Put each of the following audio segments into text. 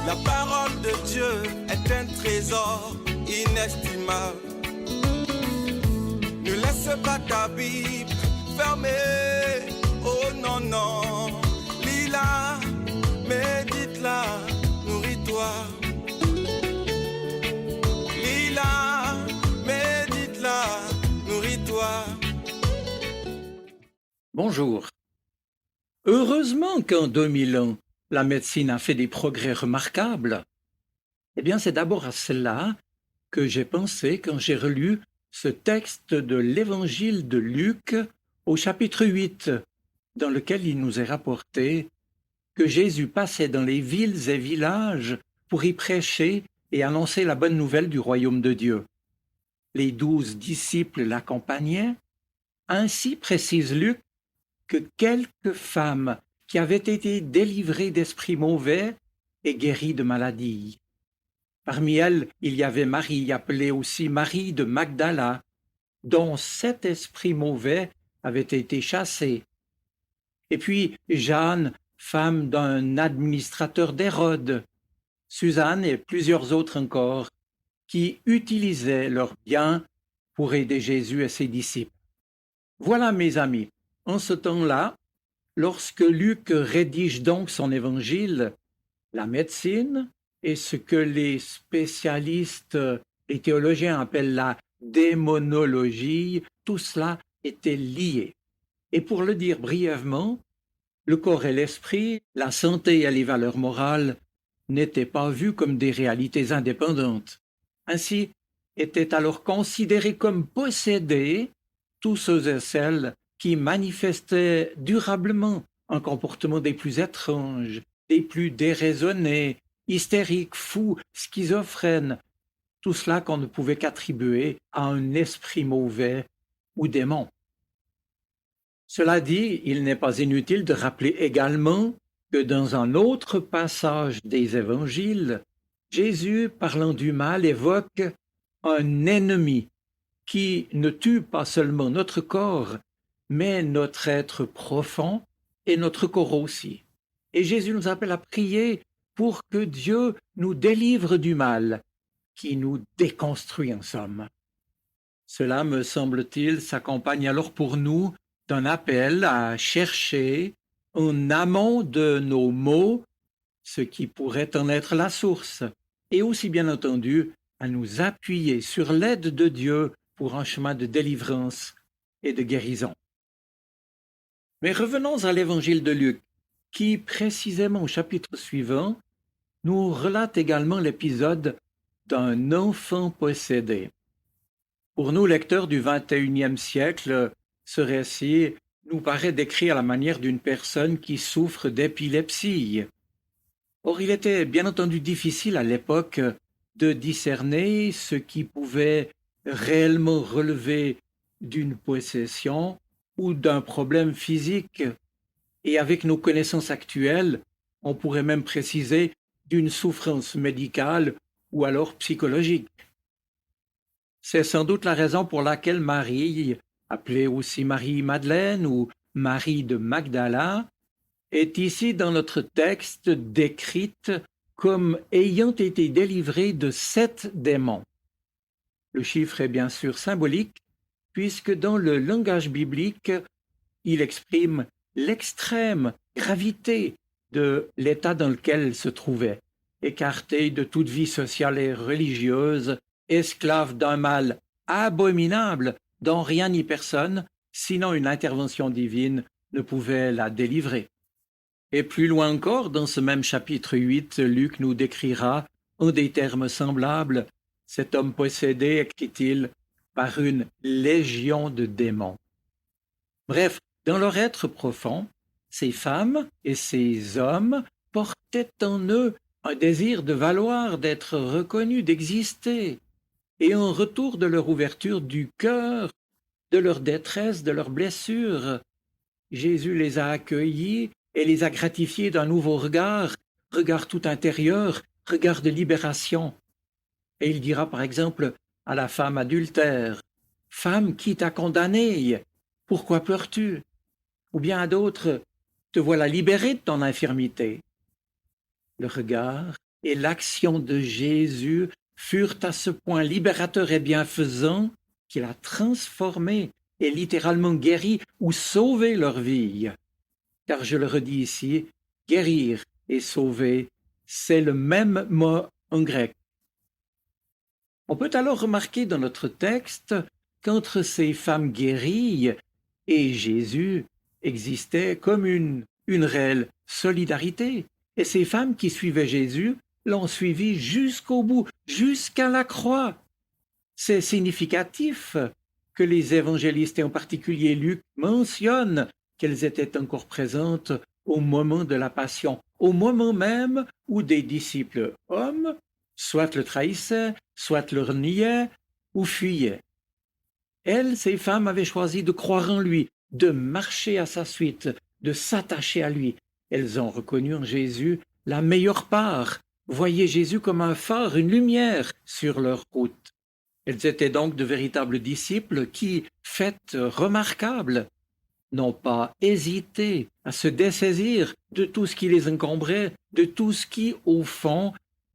La parole de Dieu est un trésor inestimable. Ne laisse pas ta Bible fermée. Oh non, non. Lis-la, médite-la, nourris-toi. Lis-la, médite-la, nourris-toi. Bonjour. Heureusement qu'en 2000 ans, la médecine a fait des progrès remarquables. Eh bien, c'est d'abord à cela que j'ai pensé quand j'ai relu ce texte de l'Évangile de Luc au chapitre 8, dans lequel il nous est rapporté que Jésus passait dans les villes et villages pour y prêcher et annoncer la bonne nouvelle du royaume de Dieu. Les 12 disciples l'accompagnaient. Ainsi précise Luc que quelques femmes qui avaient été délivrées d'esprits mauvais et guéries de maladies. Parmi elles, il y avait Marie, appelée aussi Marie de Magdala, dont 7 esprits mauvais avaient été chassés. Et puis Jeanne, femme d'un administrateur d'Hérode, Suzanne et plusieurs autres encore, qui utilisaient leurs biens pour aider Jésus et ses disciples. Voilà, mes amis, en ce temps-là, lorsque Luc rédige donc son évangile, la médecine et ce que les spécialistes, les théologiens appellent la démonologie, tout cela était lié. Et pour le dire brièvement, le corps et l'esprit, la santé et les valeurs morales n'étaient pas vus comme des réalités indépendantes. Ainsi, étaient alors considérés comme possédés tous ceux et celles qui manifestaient durablement un comportement des plus étranges, des plus déraisonnés, hystériques, fous, schizophrènes, tout cela qu'on ne pouvait qu'attribuer à un esprit mauvais ou démon. Cela dit, il n'est pas inutile de rappeler également que dans un autre passage des évangiles, Jésus, parlant du mal, évoque un ennemi qui ne tue pas seulement notre corps, mais notre être profond et notre corps aussi. Et Jésus nous appelle à prier pour que Dieu nous délivre du mal, qui nous déconstruit en somme. Cela, me semble-t-il, s'accompagne alors pour nous d'un appel à chercher en amont de nos maux ce qui pourrait en être la source, et aussi bien entendu à nous appuyer sur l'aide de Dieu pour un chemin de délivrance et de guérison. Mais revenons à l'évangile de Luc, qui, précisément au chapitre suivant, nous relate également l'épisode d'un enfant possédé. Pour nous, lecteurs du XXIe siècle, ce récit nous paraît décrit à la manière d'une personne qui souffre d'épilepsie. Or, il était bien entendu difficile à l'époque de discerner ce qui pouvait réellement relever d'une possession ou d'un problème physique, et avec nos connaissances actuelles, on pourrait même préciser d'une souffrance médicale ou alors psychologique. C'est sans doute la raison pour laquelle Marie, appelée aussi Marie-Madeleine ou Marie de Magdala, est ici dans notre texte décrite comme ayant été délivrée de 7 démons. Le chiffre est bien sûr symbolique, puisque dans le langage biblique, il exprime l'extrême gravité de l'état dans lequel elle se trouvait, écartée de toute vie sociale et religieuse, esclave d'un mal abominable dont rien ni personne, sinon une intervention divine, ne pouvait la délivrer. Et plus loin encore, dans ce même chapitre 8, Luc nous décrira, en des termes semblables, cet homme possédé, écrit-il, par une légion de démons. Bref, dans leur être profond, ces femmes et ces hommes portaient en eux un désir de valoir, d'être reconnus, d'exister, et en retour de leur ouverture du cœur, de leur détresse, de leurs blessures, Jésus les a accueillis et les a gratifiés d'un nouveau regard, regard tout intérieur, regard de libération. Et il dira par exemple à la femme adultère, « Femme, qui t'a condamnée? Pourquoi pleures-tu » Ou bien à d'autres, « Te voilà libérée de ton infirmité. » Le regard et l'action de Jésus furent à ce point libérateurs et bienfaisants qu'il a transformé et littéralement guéri ou sauvé leur vie. Car je le redis ici, guérir et sauver, c'est le même mot en grec. On peut alors remarquer dans notre texte qu'entre ces femmes guéries et Jésus existait comme une réelle solidarité. Et ces femmes qui suivaient Jésus l'ont suivi jusqu'au bout, jusqu'à la croix. C'est significatif que les évangélistes, et en particulier Luc, mentionnent qu'elles étaient encore présentes au moment de la passion, au moment même où des disciples hommes soit le trahissaient, soit le reniaient ou fuyaient. Elles, ces femmes, avaient choisi de croire en lui, de marcher à sa suite, de s'attacher à lui. Elles ont reconnu en Jésus la meilleure part, voyaient Jésus comme un phare, une lumière sur leur route. Elles étaient donc de véritables disciples qui, fait remarquable, n'ont pas hésité à se dessaisir de tout ce qui les encombrait, de tout ce qui, au fond,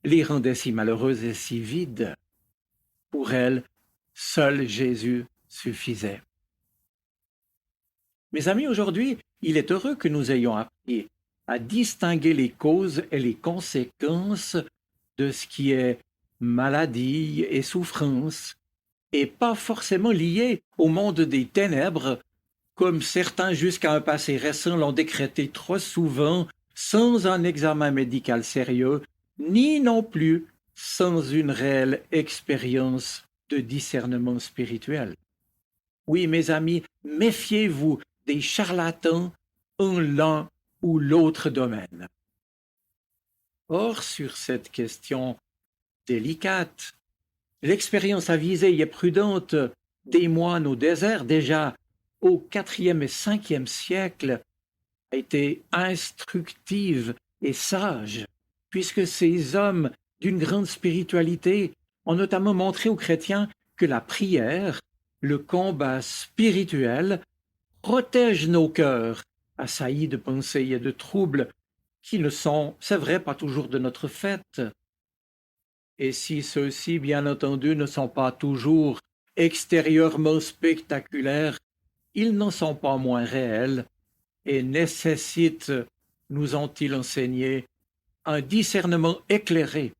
les rendait si malheureuses et si vides. Pour elles, seul Jésus suffisait. Mes amis, aujourd'hui, il est heureux que nous ayons appris à distinguer les causes et les conséquences de ce qui est maladie et souffrance, et pas forcément lié au monde des ténèbres, comme certains jusqu'à un passé récent l'ont décrété trop souvent, sans un examen médical sérieux, ni non plus sans une réelle expérience de discernement spirituel. Oui, mes amis, méfiez-vous des charlatans en l'un ou l'autre domaine. Or, sur cette question délicate, l'expérience avisée et prudente des moines au désert, déjà au IVe et Ve siècle, a été instructive et sage, puisque ces hommes d'une grande spiritualité ont notamment montré aux chrétiens que la prière, le combat spirituel, protège nos cœurs, assaillis de pensées et de troubles qui ne sont, c'est vrai, pas toujours de notre fait. Et si ceux-ci, bien entendu, ne sont pas toujours extérieurement spectaculaires, ils n'en sont pas moins réels et nécessitent, nous ont-ils enseigné, un discernement éclairé.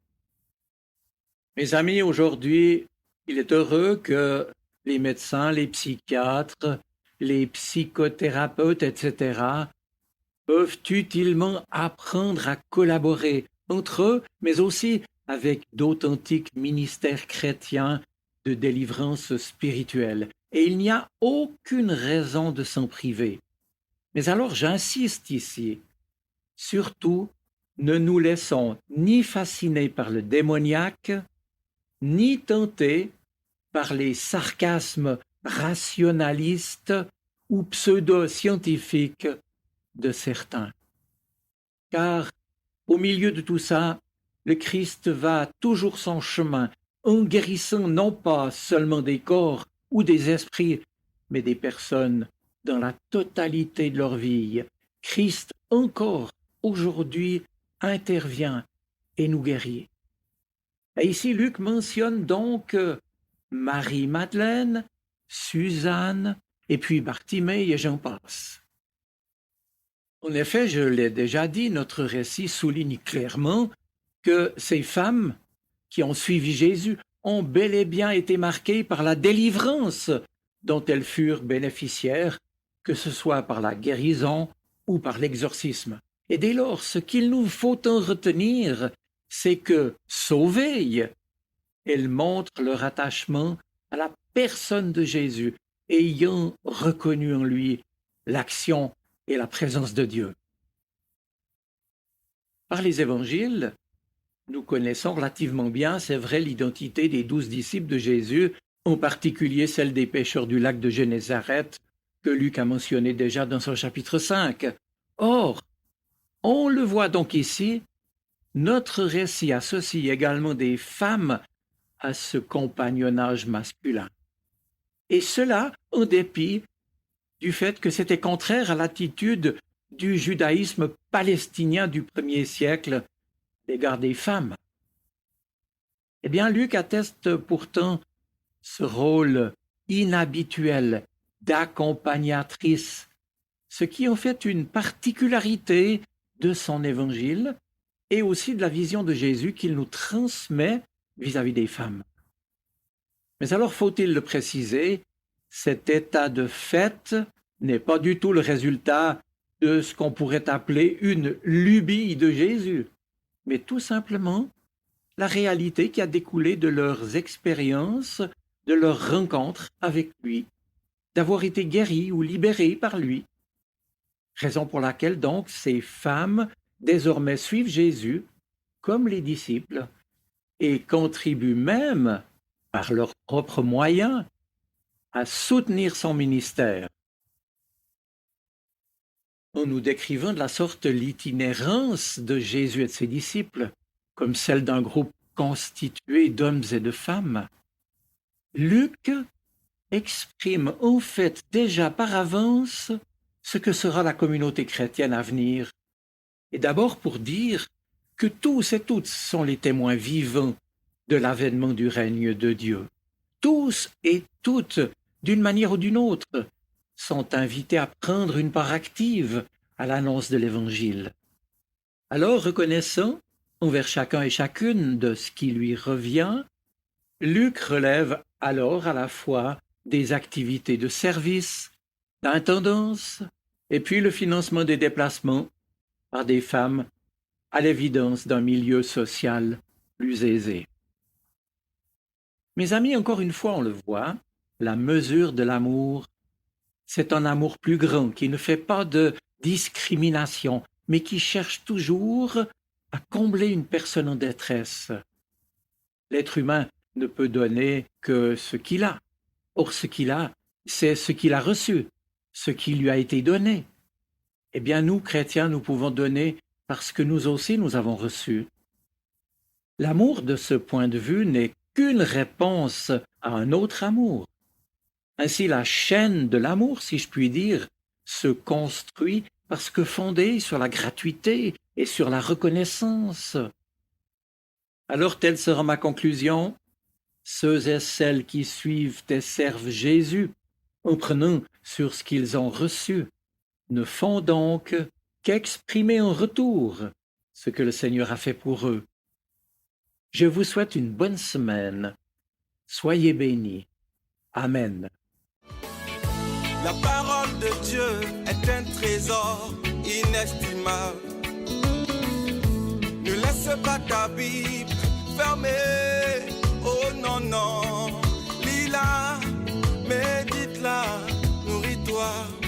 Mes amis, aujourd'hui, il est heureux que les médecins, les psychiatres, les psychothérapeutes, etc., peuvent utilement apprendre à collaborer entre eux, mais aussi avec d'authentiques ministères chrétiens de délivrance spirituelle. Et il n'y a aucune raison de s'en priver. Mais alors j'insiste ici, surtout, ne nous laissons ni fasciner par le démoniaque, ni tenter par les sarcasmes rationalistes ou pseudo-scientifiques de certains. Car au milieu de tout ça, le Christ va toujours son chemin, en guérissant non pas seulement des corps ou des esprits, mais des personnes dans la totalité de leur vie. Christ encore aujourd'hui intervient et nous guérit. Et ici, Luc mentionne donc Marie-Madeleine, Suzanne, et puis Bartimée et j'en passe. En effet, je l'ai déjà dit, notre récit souligne clairement que ces femmes qui ont suivi Jésus ont bel et bien été marquées par la délivrance dont elles furent bénéficiaires, que ce soit par la guérison ou par l'exorcisme. Et dès lors, ce qu'il nous faut en retenir, c'est que, sauvées, elles montrent leur attachement à la personne de Jésus, ayant reconnu en lui l'action et la présence de Dieu. Par les évangiles, nous connaissons relativement bien, c'est vrai, l'identité des 12 disciples de Jésus, en particulier celle des pêcheurs du lac de Génézareth, que Luc a mentionné déjà dans son chapitre 5. Or, on le voit donc ici, notre récit associe également des femmes à ce compagnonnage masculin. Et cela en dépit du fait que c'était contraire à l'attitude du judaïsme palestinien du 1er siècle, l'égard des femmes. Eh bien, Luc atteste pourtant ce rôle inhabituel d'accompagnatrice, ce qui en fait une particularité de son évangile et aussi de la vision de Jésus qu'il nous transmet vis-à-vis des femmes. Mais alors, faut-il le préciser, cet état de fait n'est pas du tout le résultat de ce qu'on pourrait appeler une lubie de Jésus, mais tout simplement la réalité qui a découlé de leurs expériences, de leurs rencontres avec lui, d'avoir été guéris ou libérés par lui. Raison pour laquelle donc ces femmes désormais suivent Jésus comme les disciples et contribuent même, par leurs propres moyens, à soutenir son ministère. En nous décrivant de la sorte l'itinérance de Jésus et de ses disciples, comme celle d'un groupe constitué d'hommes et de femmes, Luc exprime en fait déjà par avance ce que sera la communauté chrétienne à venir, et d'abord pour dire que tous et toutes sont les témoins vivants de l'avènement du règne de Dieu. Tous et toutes, d'une manière ou d'une autre, sont invités à prendre une part active à l'annonce de l'Évangile. Alors, reconnaissant envers chacun et chacune de ce qui lui revient, Luc relève alors à la fois des activités de service, d'intendance, et puis le financement des déplacements par des femmes à l'évidence d'un milieu social plus aisé. Mes amis, encore une fois, on le voit, la mesure de l'amour, c'est un amour plus grand qui ne fait pas de discrimination, mais qui cherche toujours à combler une personne en détresse. L'être humain ne peut donner que ce qu'il a. Or, ce qu'il a, c'est ce qu'il a reçu, ce qui lui a été donné. Eh bien, nous, chrétiens, nous pouvons donner parce que nous aussi, nous avons reçu. L'amour, de ce point de vue, n'est qu'une réponse à un autre amour. Ainsi, la chaîne de l'amour, si je puis dire, se construit parce que fondée sur la gratuité et sur la reconnaissance. Alors, telle sera ma conclusion. Ceux et celles qui suivent et servent Jésus, en prenant sur ce qu'ils ont reçu, ne font donc qu'exprimer en retour ce que le Seigneur a fait pour eux. Je vous souhaite une bonne semaine. Soyez bénis. Amen. La parole de Dieu est un trésor inestimable. Ne laisse pas ta Bible fermée. Oh non, non. Lis-la, médite-la, nourris-toi.